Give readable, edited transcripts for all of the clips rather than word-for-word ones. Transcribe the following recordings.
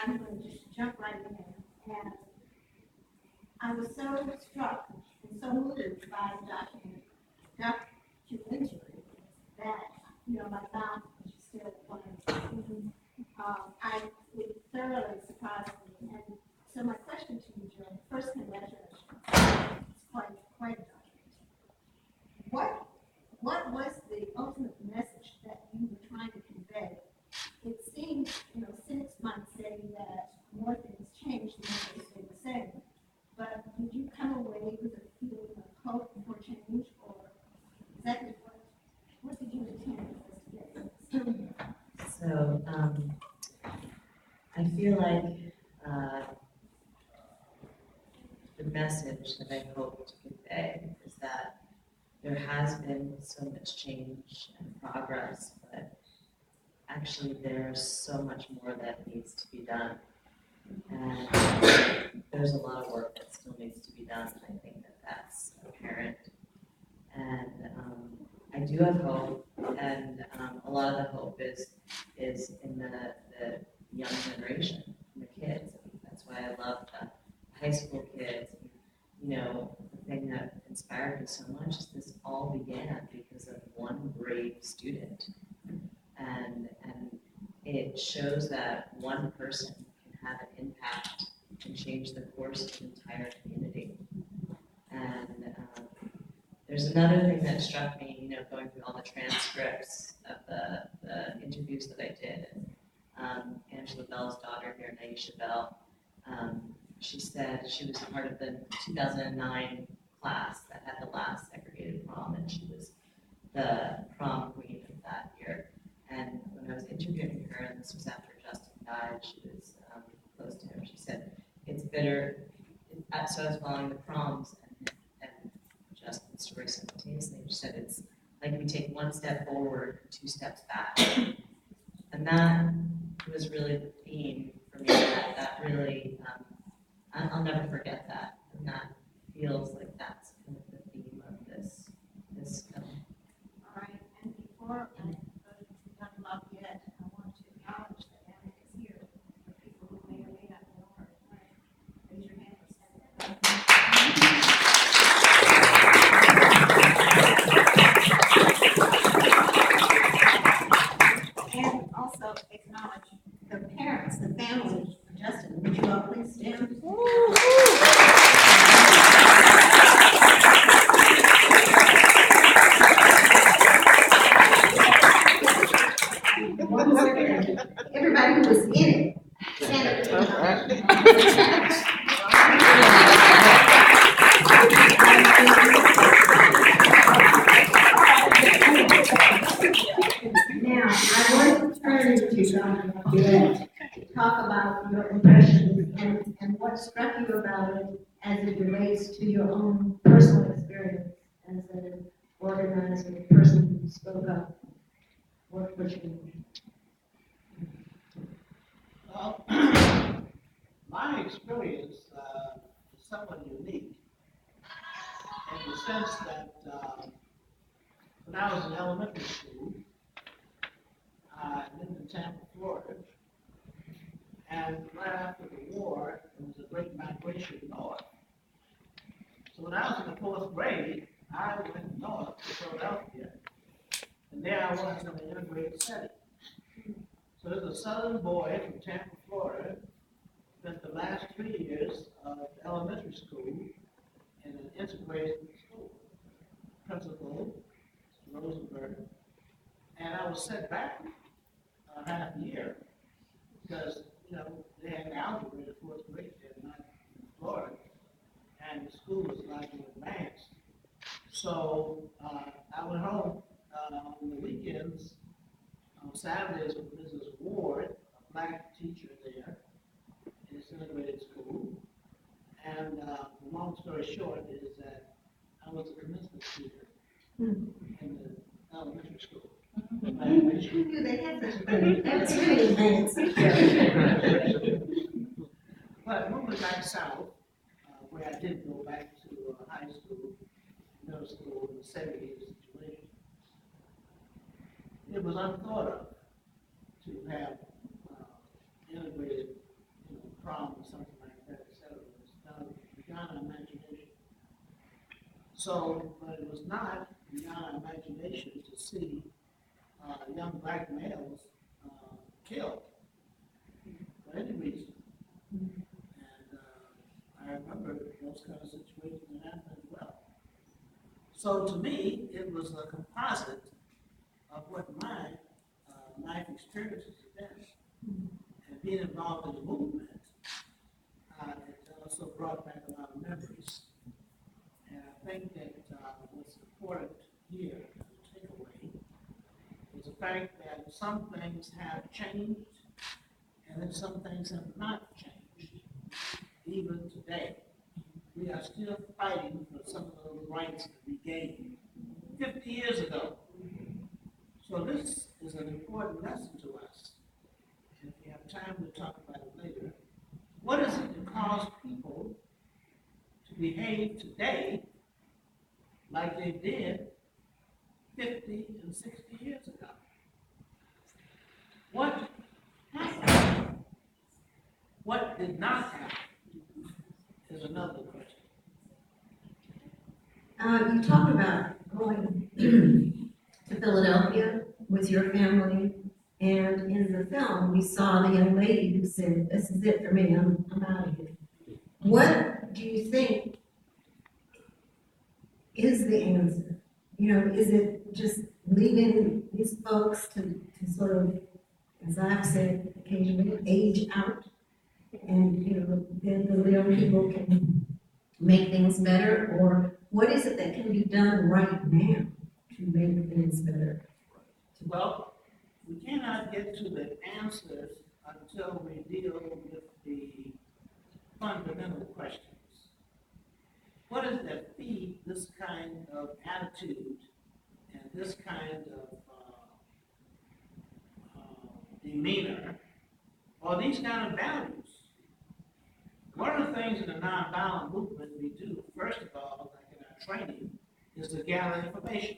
I'm going to just jump right in. And I was so struck and so moved by the documentary that, my mouth was still playing. It thoroughly surprised me. And so my question to you, Jill, first, congratulations. It's quite a documentary. What was the ultimate message that you were trying to convey? It seems, 6 months saying that more things change than they stay the same. But did you come away with a feeling of hope for change, or exactly what did you intend for us to get? So I feel like the message that I hope to convey is that there has been so much change and progress, but actually there's so much more that needs to be done. And there's a lot of work that still needs to be done. I think that that's apparent. And I do have hope, and a lot of the hope is in the young generation, the kids. That's why I love the high school kids. The thing that inspired me so much is this all began because of one brave student, and it shows that one person can have an impact and change the course of an entire community. And there's another thing that struck me, going through all the transcripts of the interviews that I did. And Angela Bell's daughter here, Naisha Bell, she said she was part of the 2009 class that had the last segregated prom, and she was the prom queen of that year. And when I was interviewing her, and this was after Justin died, she was close to him, she said, it's bitter. So I was following the proms and Justin's story simultaneously. She said it's like we take one step forward, 2 steps back. And that was really the theme for me. That really, I'll never forget that. And that feels like that's kind of the theme of this film. All right, and before I go to Dr. Lafayette, I want to acknowledge that Anna is here for people who may or may not know her. Raise your hand or stand up. And also acknowledge the parents, the family of Justin. Would you all please stand? Everybody who was in it, stand up. Now, I want to turn to Dr. Lafayette to talk about your impressions and what struck you about it as it relates to your own personal experience as an organizer, person who spoke up. What you Well, my experience is somewhat unique in the sense that when I was in elementary school, I lived in Tampa, Florida, and right after the war, there was a great migration north. So when I was in the 4th grade, I went north to Philadelphia, and there I was in an integrated setting. So there's a southern boy from Tampa, Florida, spent the last 3 years of elementary school in an integrated school. Principal, Rosenberg, and I was set back half a year because, they had algebra in the 4th grade there, not in Florida, and the school was largely advanced. So I went home on the weekends. On Saturdays with Mrs. Ward, a black teacher there in this integrated school. And the long story short is that I was a commencement speaker in the elementary school. Who knew they had such a thing? That's really advanced. But moving back south, where I did go back to high school, middle school, in the 70s situation, it was unthought of to have integrated problem with something like that, etc. It's beyond our imagination. So, but it was not beyond our imagination to see young black males killed for any reason. And I remember those kind of situations that happened as well. So to me, it was a composite of what my life experiences have been. And being involved in the movement, it also brought back a lot of memories. And I think that what's important here as a takeaway is the fact that some things have changed and then some things have not changed. Even today, we are still fighting for some of those rights that we gained 50 years ago. So this is an important lesson to us. And if we have time, we'll talk about it later. What is it that caused people to behave today like they did 50 and 60 years ago? What happened? What did not happen is another question. You talked about going to Philadelphia with your family, and in the film, we saw the young lady who said, "This is it for me, I'm out of here." What do you think is the answer? You know, is it just leaving these folks to sort of, as I've said occasionally, age out, and then the real people can make things better, or what is it that can be done right now to make things better? Well, we cannot get to the answers until we deal with the fundamental questions. What is that feed this kind of attitude and this kind of demeanor, or these kind of values? One of the things in the nonviolent movement we do, first of all, like in our training, is to gather information.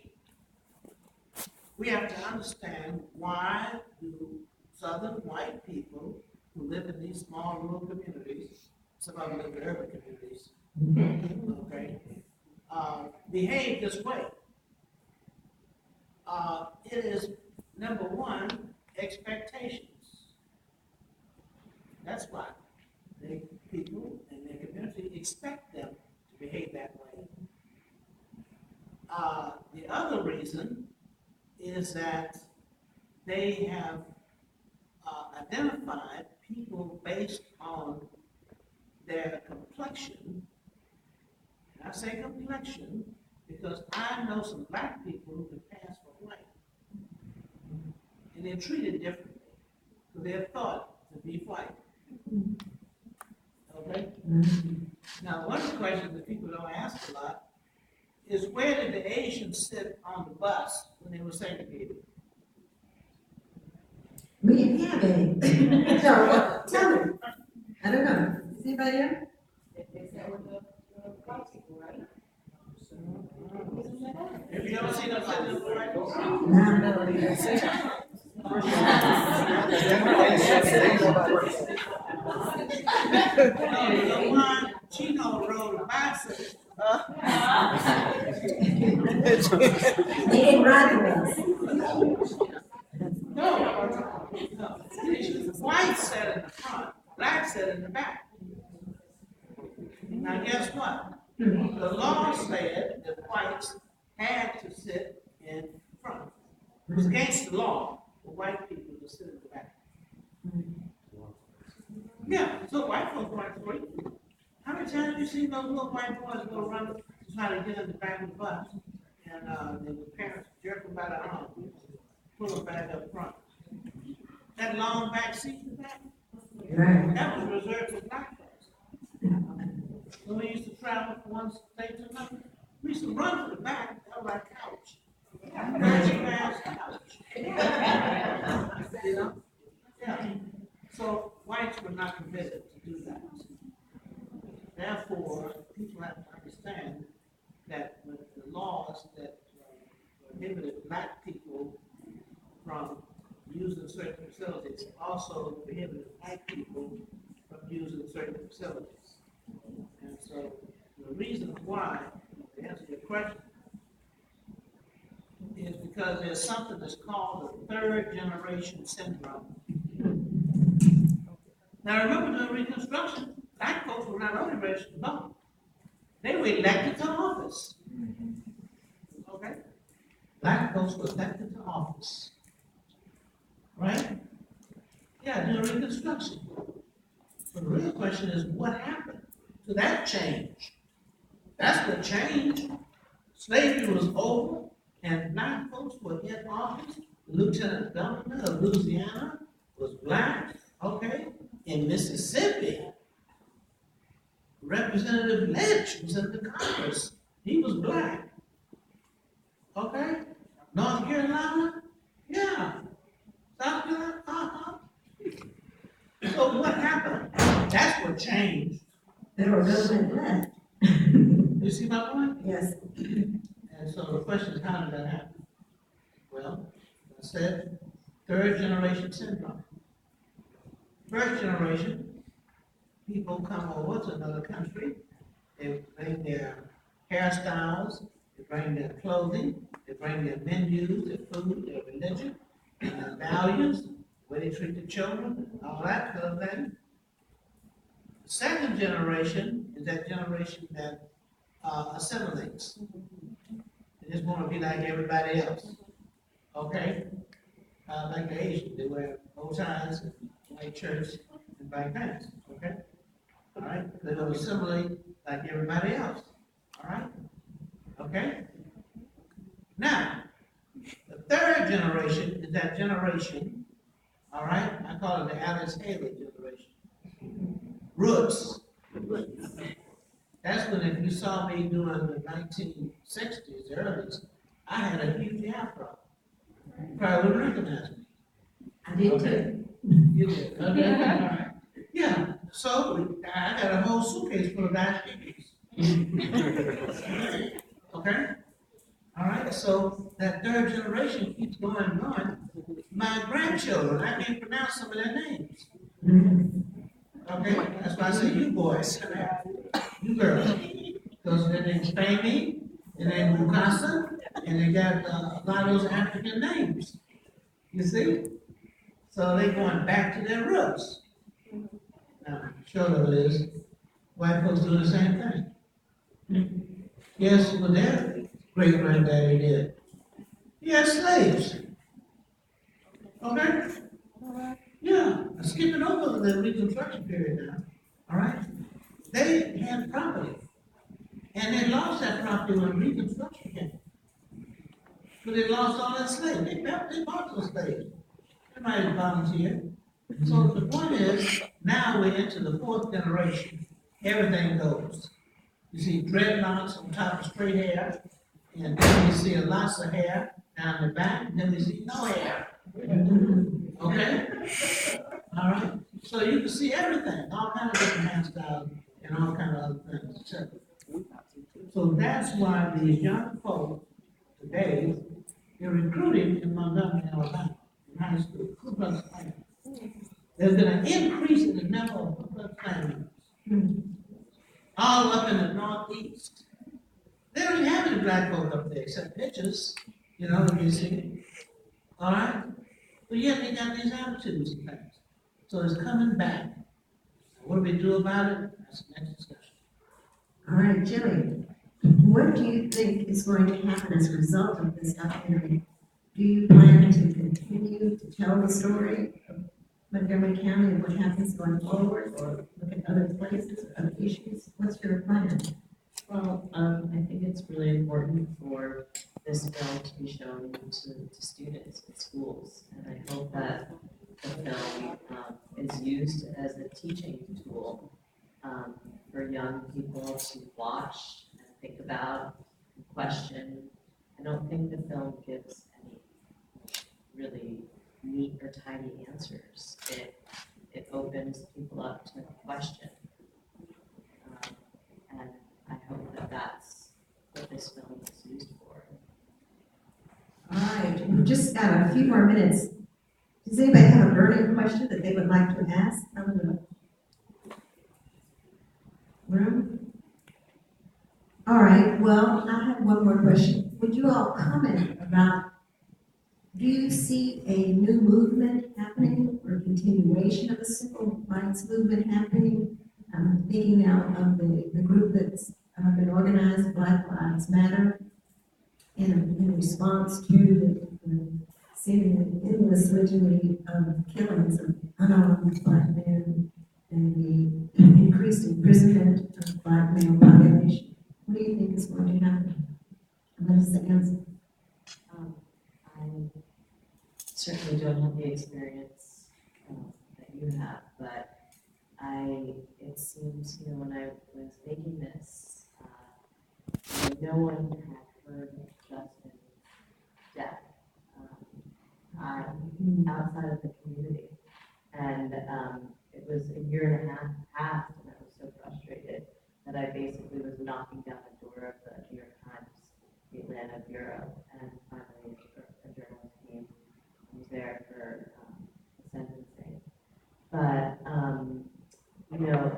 We have to understand why do Southern white people who live in these small rural communities, some of them live in urban communities, okay, behave this way. It is, number one, expectations. That's why people in their community expect them to behave that way. The other reason is that they have identified people based on their complexion. And I say complexion because I know some black people who can pass for white. And they're treated differently because they're thought to be white. Okay? Now, one of the questions that people don't ask a lot is, where did the Asians sit on the bus when they were segregated? We didn't have any. So, tell me. I don't know. Is anybody here? Have you ever seen them sitting in the white bus? The one Chino rode a bicycle. They didn't ride with us. No. White sat in the front, black sat in the back. Now guess what? The law said that whites had to sit in front. It was against the law for white people to sit in the back. Yeah, so white folks weren't free. How many times have you seen those little white boys go run to try to get in the back of the bus? And the parents jerk them by the arm, pull them back up front. That long back seat in the back, that was reserved for black folks. When we used to travel from one state to another, we used to run to the back of our couch. Magic man's couch. You know? Yeah. So whites were not permitted to do that. Therefore, people have to understand that the laws that prohibited black people from using certain facilities also prohibited white people from using certain facilities. And so the reason why, to answer your question, is because there's something that's called the third generation syndrome. Now remember during Reconstruction, black folks were not only registered to vote, they were elected to office. Okay? Black folks were elected to office. Right? Yeah, during Reconstruction. So the real question is, what happened to that change? That's what changed. Slavery was over, and black folks were in office. The lieutenant governor of Louisiana was black, okay? In Mississippi, Representative Lynch was in the Congress. He was black. Okay? North Carolina? Yeah. South Carolina? Uh-huh. So what happened? That's what changed. Federal government left. You see my point? Yes. And so the question is, how did that happen? Well, I said, third generation syndrome. First generation, people come over to another country, they bring their hairstyles, they bring their clothing, they bring their menus, their food, their religion, and their values, the way they treat the children, all that kind of thing. The second generation is that generation that assimilates. They just want to be like everybody else. Okay? Like the Asians, they wear bow ties and white shirts and white pants. Okay? All right? They don't assimilate like everybody else. All right? Okay? Now, the third generation is that generation, all right? I call it the Alice Haley generation. Roots. That's when, if you saw me during the 1960s, earlies, I had a huge afro. You probably wouldn't recognize me. I did Okay. too. You did. Okay. All right. Yeah. So I got a whole suitcase full of dashikis. Okay. All right. So that third generation keeps going and going. My grandchildren, I can't pronounce some of their names. Okay. That's why I say you boys, you girls, because their name's Fahmy, their name Mukasa, and they got a lot of those African names. You see? So they're going back to their roots. Now, sure it is. White folks do the same thing. Yes, what their great granddaddy did. He had slaves. Okay? Yeah, I'm skipping over the Reconstruction period now. All right? They had property. And they lost that property when Reconstruction came. But they lost all that slaves. They bought those slaves. Everybody volunteered. So the point is, now we're into the fourth generation. Everything goes. You see dreadlocks on top of straight hair, and then you see lots of hair down the back, and then we see no hair. Okay? All right? So you can see everything, all kinds of different hairstyles and all kinds of other things, etc. So that's why these young folks today, they're recruiting in Montgomery, Alabama, in high school, Ku Klux Klan. There's been an increase in the number of Ku Klux Klan members, all up in the Northeast. They don't even have any black folk up there except pictures, you know, you see. All right? But yet they got these attitudes and things. So it's coming back. What do we do about it? That's the next discussion. All right, Gillian, what do you think is going to happen as a result of this documentary? Do you plan to continue to tell the story of Montgomery County and what happens going forward, or look at other places or other issues? What's your plan? Well, I think it's really important for this film to be shown to students in schools, and I hope that the film is used as a teaching tool for young people to watch and think about and question. I don't think the film gives any really neat or tidy answers. It opens people up to question, and I hope that that's what this film is used for. All right, we've just got a few more minutes. Does anybody have a burning question that they would like to ask? All right, well, I have one more question. Would you all comment about, do you see a new movement happening or continuation of a civil rights movement happening? I'm thinking now of the group that's been organized, Black Lives Matter, in response to the seemingly endless litany of killings of unarmed Black men and the increased imprisonment of Black male population. What do you think is going to happen? Unless the answer. I certainly don't have the experience that you have, but it seems, when I was making this, no one had heard of Justin's death outside of the community. And it was a year and a half past, and I was so frustrated that I basically was knocking down the door of the New York Times, the Atlanta bureau, and finally a journalist came and was there for the sentencing. But,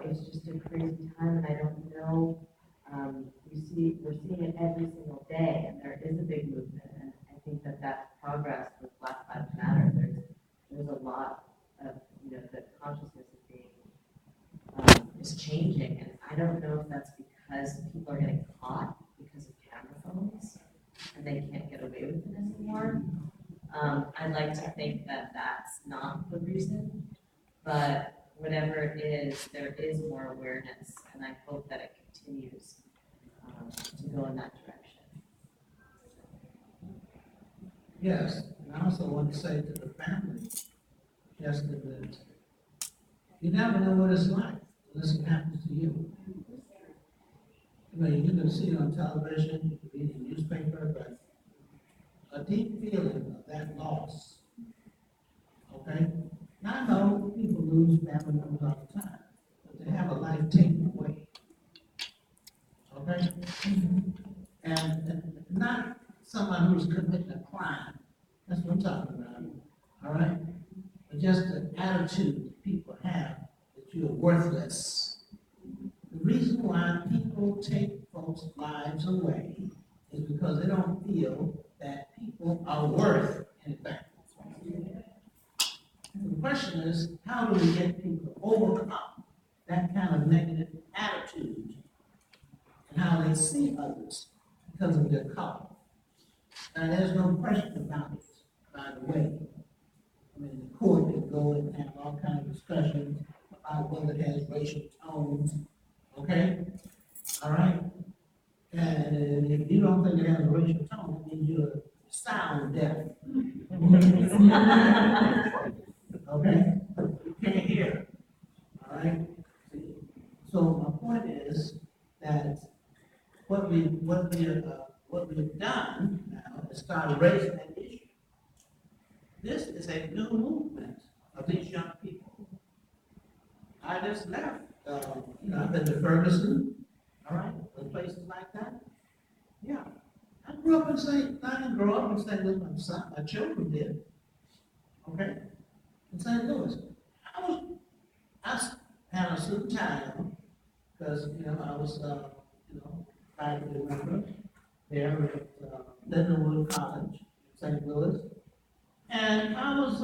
it's just a crazy time, and I don't know, we're seeing it every single day, and there is a big movement, and I think that that's progress with Black Lives Matter. There's a lot of, the consciousness of being, is changing, and I don't know if that's because people are getting caught because of camera phones, and they can't get away with it anymore. I'd like to think that that's not the reason, but whatever it is, there is more awareness, and I hope that it continues to go in that direction. Yes, and I also want to say to the family, just that you never know what it's like unless it happens to you. You can see it on television, you can read it in the newspaper, but a deep feeling of that loss, okay? Now, I know people lose family members all the time, but to have a life taken away, okay? And not someone who's committing a crime, that's what I'm talking about, all right? But just the attitude that people have that you're worthless. The reason why people take folks' lives away is because they don't feel that people are worth anything. The question is, how do we get people to overcome that kind of negative attitude and how they see others because of their color? Now, there's no question about it, by the way. The court can go and have all kinds of discussions about whether it has racial tones, okay? All right? And if you don't think it has a racial tone, it means you're sound deaf. Okay? You can't hear. All right? So my point is that what we've done now is start raising that issue. This is a new movement of these young people. I just left. I've been to Ferguson, all right, and places like that. Yeah, I grew up in I didn't grow up in St. Louis. My children did. Okay, in St. Louis. I had a suit and tie on because I was faculty member there at Lindenwood College, St. Louis. And I was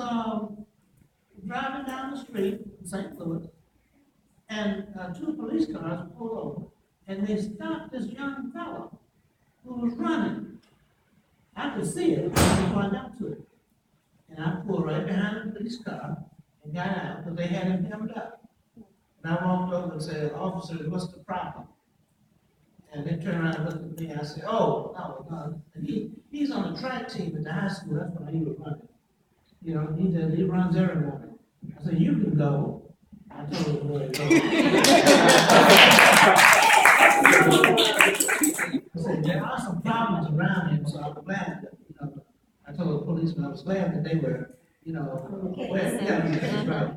driving down the street in St. Louis, and two police cars pulled over, and they stopped this young fellow who was running. I could see it, I was going up to it. And I pulled right behind the police car and got out, because they had him hemmed up. And I walked over and said, "Officers, what's the problem?" And they turned around and looked at me, and I said, "Oh, no, he's on the track team at the high school, that's why he was running. He runs every morning." I said, "You can go." I told him where to go. I said, "There are some problems around him, so I'm glad that, I told the policeman I was glad that they were, aware. Yeah, that's right.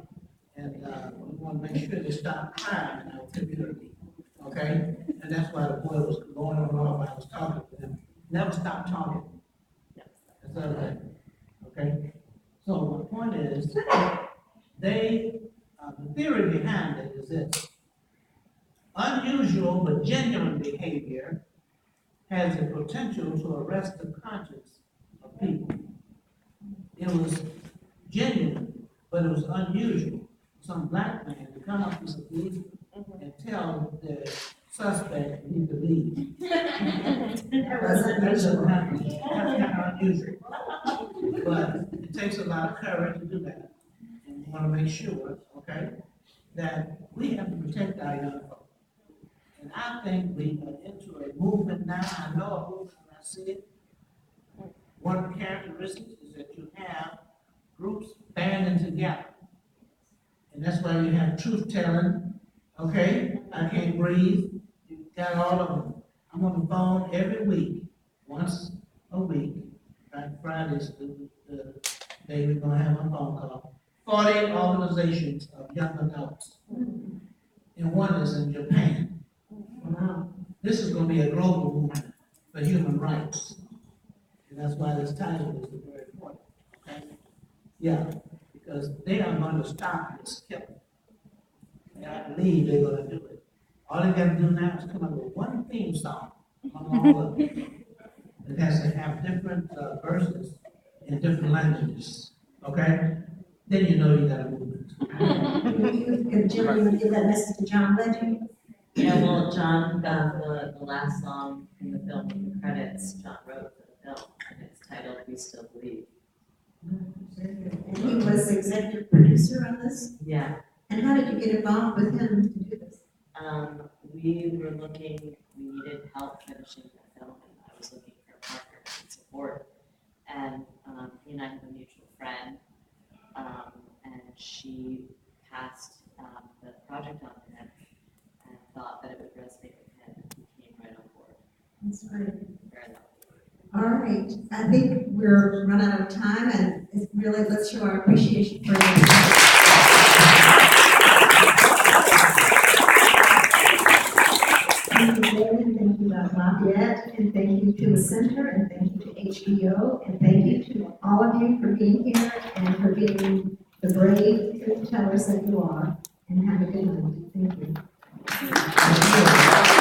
And we want to make sure they stop crime in our community, okay? And that's why the boy was going on and off. I was talking to him. Never stop talking. That's all right, okay? So my point is, the theory behind it is this: unusual but genuine behavior has the potential to arrest the conscience of people. It was genuine, but it was unusual. Some black man to come up to the police and tell the suspect he believed. That's kind of unusual. But it takes a lot of courage to do that. And we want to make sure, okay, that we have to protect our young folks. And I think we are into a movement now. I know a movement when I see it. One of the characteristics is that you have groups banding together. And that's why you have truth telling, okay? I can't breathe. You got all of them. I'm on the phone every week, once a week. Right, Friday's the day we're gonna have a phone call. 40 organizations of young adults. And one is in Japan. Wow. This is gonna be a global movement for human rights. And that's why this title is very important, okay? Yeah, because they are going to stop this killing. And I believe they're going to do it. All they got to do now is come up with one theme song among all of them. It has to have different verses in different languages, okay? Then you know you got a movement. Can Gillian give that message to John Legend? Yeah, well, John got the last song in the film with the credits, John wrote for the film, and it's titled We Still Believe. And he was the executive producer on this? Yeah. And how did you get involved with him to do this? We were looking, we needed help finishing the film, and I was looking for a partner and support. And he and I have a mutual friend, and she passed the project on to him and thought that it would resonate with him, and he came right on board. That's great. Very lucky. All right, I think we're run out of time, and it's really, let's show our appreciation for you. Thank you, David, thank you, Lafayette, and thank you to the center, and thank you to HBO, and thank you to all of you for being here and for being the brave truth tellers that you are, and have a good night. Thank you.